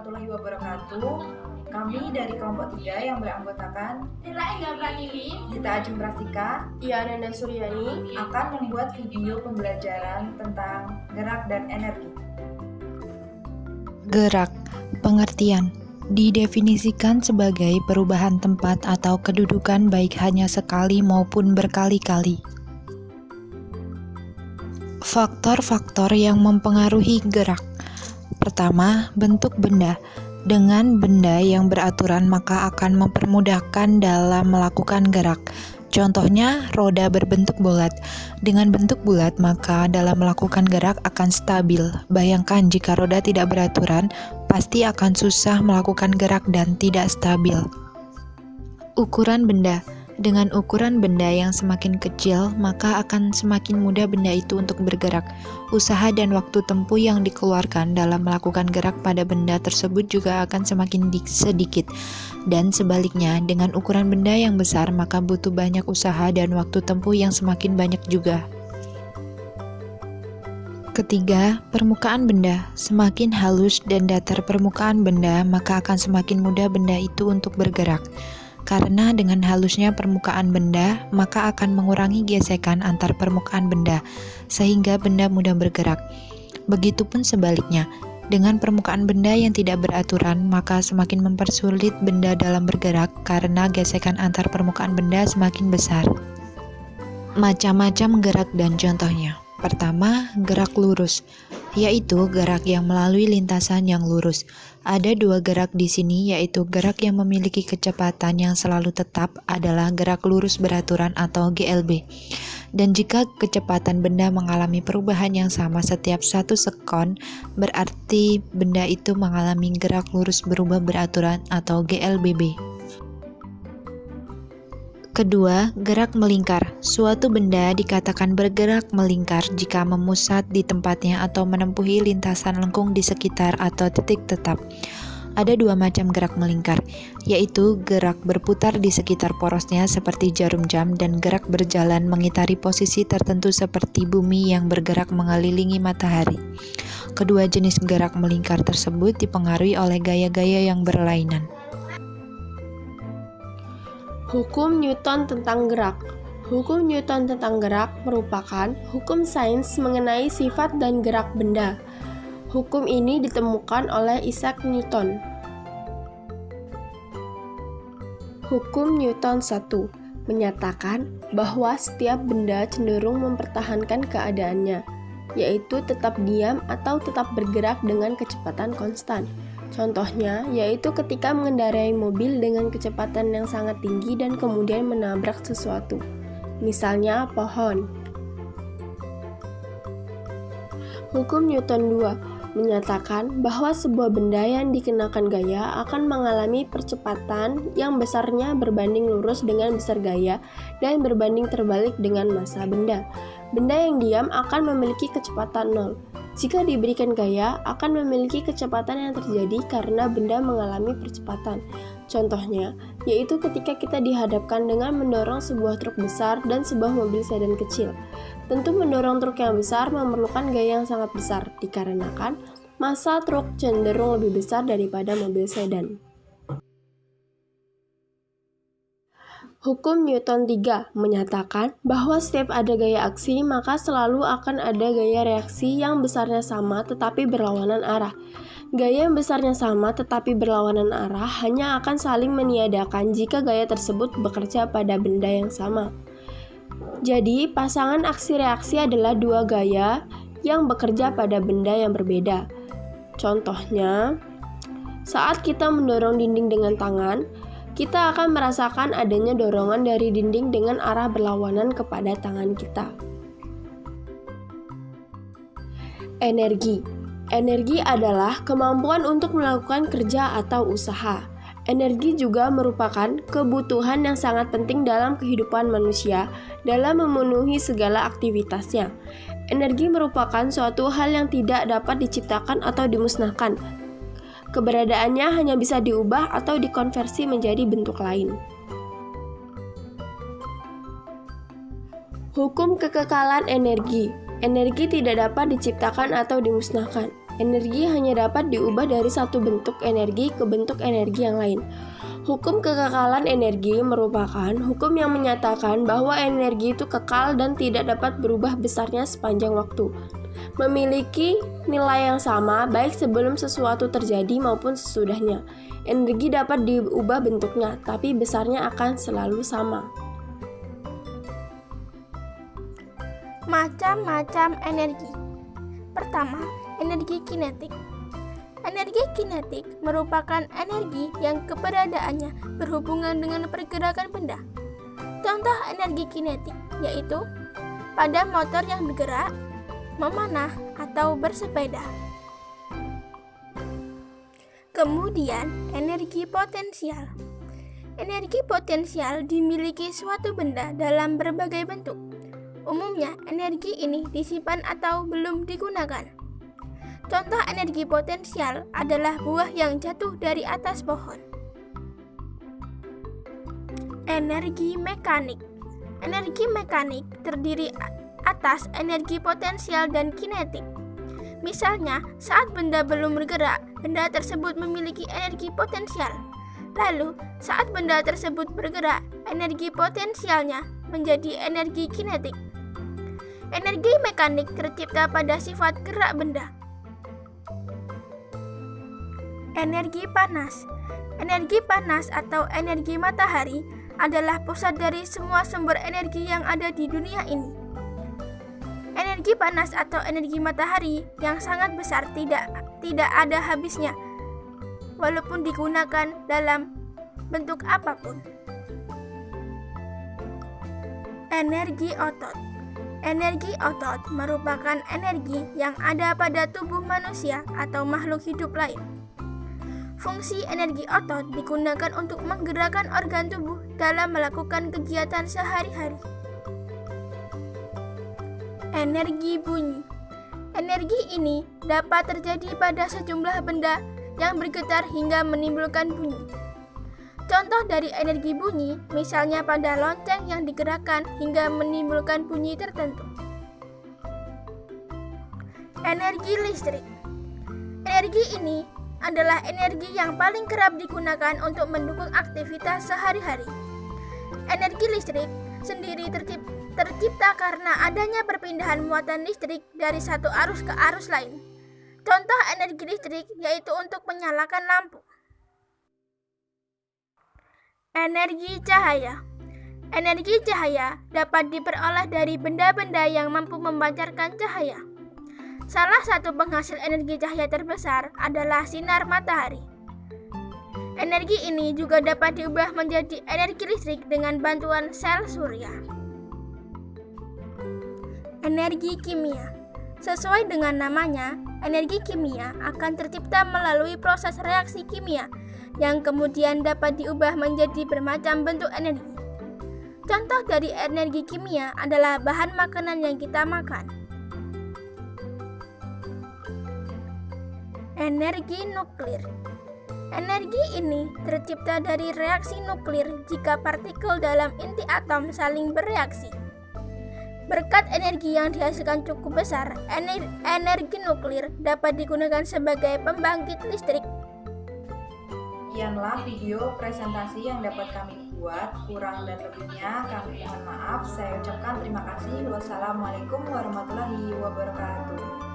warahmatullahi wabarakatuh. Kami dari kelompok 3 yang beranggotakan Gita Ajeng Prasika, Nanda Suryani akan membuat video pembelajaran tentang gerak dan energi. Gerak, pengertian, didefinisikan sebagai perubahan tempat atau kedudukan baik hanya sekali maupun berkali-kali. Faktor-faktor yang mempengaruhi gerak. Pertama, bentuk benda. Dengan benda yang beraturan maka akan mempermudahkan dalam melakukan gerak. Contohnya, roda berbentuk bulat. Dengan bentuk bulat maka dalam melakukan gerak akan stabil. Bayangkan jika roda tidak beraturan, pasti akan susah melakukan gerak dan tidak stabil. Ukuran benda. Dengan ukuran benda yang semakin kecil, maka akan semakin mudah benda itu untuk bergerak. Usaha dan waktu tempuh yang dikeluarkan dalam melakukan gerak pada benda tersebut juga akan semakin sedikit. Dan sebaliknya, dengan ukuran benda yang besar, maka butuh banyak usaha dan waktu tempuh yang semakin banyak juga. Ketiga, permukaan benda. Semakin halus dan datar permukaan benda, maka akan semakin mudah benda itu untuk bergerak. Karena dengan halusnya permukaan benda, maka akan mengurangi gesekan antar permukaan benda, sehingga benda mudah bergerak. Begitupun sebaliknya, dengan permukaan benda yang tidak beraturan, maka semakin mempersulit benda dalam bergerak karena gesekan antar permukaan benda semakin besar. Macam-macam gerak dan contohnya. Pertama, gerak lurus, yaitu gerak yang melalui lintasan yang lurus. Ada dua gerak di sini, yaitu gerak yang memiliki kecepatan yang selalu tetap adalah gerak lurus beraturan atau GLB. Dan jika kecepatan benda mengalami perubahan yang sama setiap 1 sekon, berarti benda itu mengalami gerak lurus berubah beraturan atau GLBB. Kedua, gerak melingkar. Suatu benda dikatakan bergerak melingkar jika memusat di tempatnya atau menempuhi lintasan lengkung di sekitar atau titik tetap. Ada dua macam gerak melingkar, yaitu gerak berputar di sekitar porosnya seperti jarum jam dan gerak berjalan mengitari posisi tertentu seperti bumi yang bergerak mengelilingi matahari. Kedua jenis gerak melingkar tersebut dipengaruhi oleh gaya-gaya yang berlainan. Hukum Newton tentang gerak. Hukum Newton tentang gerak merupakan hukum sains mengenai sifat dan gerak benda. Hukum ini ditemukan oleh Isaac Newton. Hukum Newton 1 menyatakan bahwa setiap benda cenderung mempertahankan keadaannya, yaitu tetap diam atau tetap bergerak dengan kecepatan konstan. Contohnya, yaitu ketika mengendarai mobil dengan kecepatan yang sangat tinggi dan kemudian menabrak sesuatu, misalnya pohon. Hukum Newton 2 menyatakan bahwa sebuah benda yang dikenakan gaya akan mengalami percepatan yang besarnya berbanding lurus dengan besar gaya dan berbanding terbalik dengan massa benda. Benda yang diam akan memiliki kecepatan 0. Jika diberikan gaya, akan memiliki kecepatan yang terjadi karena benda mengalami percepatan. Contohnya, yaitu ketika kita dihadapkan dengan mendorong sebuah truk besar dan sebuah mobil sedan kecil. Tentu mendorong truk yang besar memerlukan gaya yang sangat besar, dikarenakan massa truk cenderung lebih besar daripada mobil sedan. Hukum Newton 3 menyatakan bahwa setiap ada gaya aksi, maka selalu akan ada gaya reaksi yang besarnya sama tetapi berlawanan arah. Gaya yang besarnya sama tetapi berlawanan arah hanya akan saling meniadakan jika gaya tersebut bekerja pada benda yang sama. Jadi, pasangan aksi-reaksi adalah dua gaya yang bekerja pada benda yang berbeda. Contohnya, saat kita mendorong dinding dengan tangan, kita akan merasakan adanya dorongan dari dinding dengan arah berlawanan kepada tangan kita. Energi. Energi adalah kemampuan untuk melakukan kerja atau usaha. Energi juga merupakan kebutuhan yang sangat penting dalam kehidupan manusia dalam memenuhi segala aktivitasnya. Energi merupakan suatu hal yang tidak dapat diciptakan atau dimusnahkan. Keberadaannya hanya bisa diubah atau dikonversi menjadi bentuk lain. Hukum kekekalan energi. Energi tidak dapat diciptakan atau dimusnahkan. Energi hanya dapat diubah dari satu bentuk energi ke bentuk energi yang lain. Hukum kekekalan energi merupakan hukum yang menyatakan bahwa energi itu kekal dan tidak dapat berubah besarnya sepanjang waktu. Memiliki nilai yang sama baik sebelum sesuatu terjadi maupun sesudahnya. Energi dapat diubah bentuknya, tapi besarnya akan selalu sama. Macam-macam energi. Pertama, energi kinetik. Energi kinetik merupakan energi yang keberadaannya berhubungan dengan pergerakan benda. Contoh energi kinetik yaitu pada motor yang bergerak, memanah, atau bersepeda. Kemudian, energi potensial. Energi potensial dimiliki suatu benda dalam berbagai bentuk. Umumnya, energi ini disimpan atau belum digunakan. Contoh energi potensial adalah buah yang jatuh dari atas pohon. Energi mekanik. Energi mekanik terdiri atas energi potensial dan kinetik. Misalnya, saat benda belum bergerak, benda tersebut memiliki energi potensial. Lalu, saat benda tersebut bergerak, energi potensialnya menjadi energi kinetik. Energi mekanik tercipta pada sifat gerak benda. Energi panas. Energi panas atau energi matahari adalah pusat dari semua sumber energi yang ada di dunia ini. Energi panas atau energi matahari yang sangat besar tidak ada habisnya, walaupun digunakan dalam bentuk apapun. Energi otot. Energi otot merupakan energi yang ada pada tubuh manusia atau makhluk hidup lain. Fungsi energi otot digunakan untuk menggerakkan organ tubuh dalam melakukan kegiatan sehari-hari. Energi bunyi. Energi ini dapat terjadi pada sejumlah benda yang bergetar hingga menimbulkan bunyi. Contoh dari energi bunyi, misalnya pada lonceng yang digerakkan hingga menimbulkan bunyi tertentu. Energi listrik. Energi ini adalah energi yang paling kerap digunakan untuk mendukung aktivitas sehari-hari. Energi listrik sendiri tercipta karena adanya perpindahan muatan listrik dari satu arus ke arus lain. Contoh energi listrik yaitu untuk menyalakan lampu. Energi cahaya. Energi cahaya dapat diperoleh dari benda-benda yang mampu memancarkan cahaya. Salah satu penghasil energi cahaya terbesar adalah sinar matahari. Energi ini juga dapat diubah menjadi energi listrik dengan bantuan sel surya. Energi kimia. Sesuai dengan namanya, energi kimia akan tercipta melalui proses reaksi kimia yang kemudian dapat diubah menjadi bermacam bentuk energi. Contoh dari energi kimia adalah bahan makanan yang kita makan. Energi nuklir. Energi ini tercipta dari reaksi nuklir jika partikel dalam inti atom saling bereaksi. Berkat energi yang dihasilkan cukup besar, energi nuklir dapat digunakan sebagai pembangkit listrik. Sekianlah video presentasi yang dapat kami buat. Kurang dan lebihnya kami mohon maaf. Saya ucapkan terima kasih. Wassalamualaikum warahmatullahi wabarakatuh.